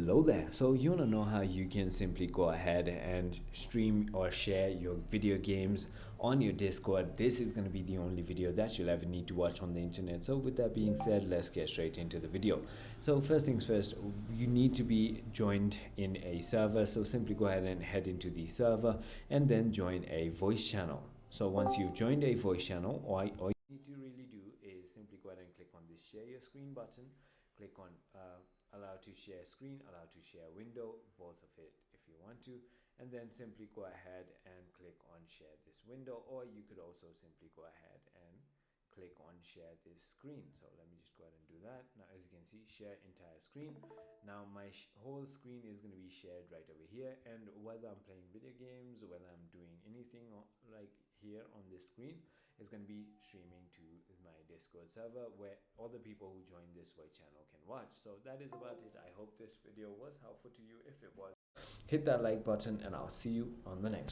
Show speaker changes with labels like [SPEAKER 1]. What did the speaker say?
[SPEAKER 1] Hello there. So you want to know how you can simply go ahead and stream or share your video games on your Discord. This is going to be the only video that you'll ever need to watch on the internet. So with that being said, let's get straight into the video. So first things first, you need to be joined in a server. So simply go ahead and head into the server and then join a voice channel. So once you've joined a voice channel, all you need to really do is simply go ahead and click on this share your screen button. Click on allow to share screen, allow to share window, both of it if you want to, and then simply go ahead and click on share this window, or you could also simply go ahead and click on share this screen. So let me just go ahead and do that. Now as you can see, share entire screen. Now my whole screen is going to be shared right over here, and whether I'm playing video games, whether I'm doing anything like here on this screen, is going to be streaming to my Discord server where all the people who join this voice channel can watch. So that is about it. I hope this video was helpful to you. If it was, hit that like button and I'll see you on the next one.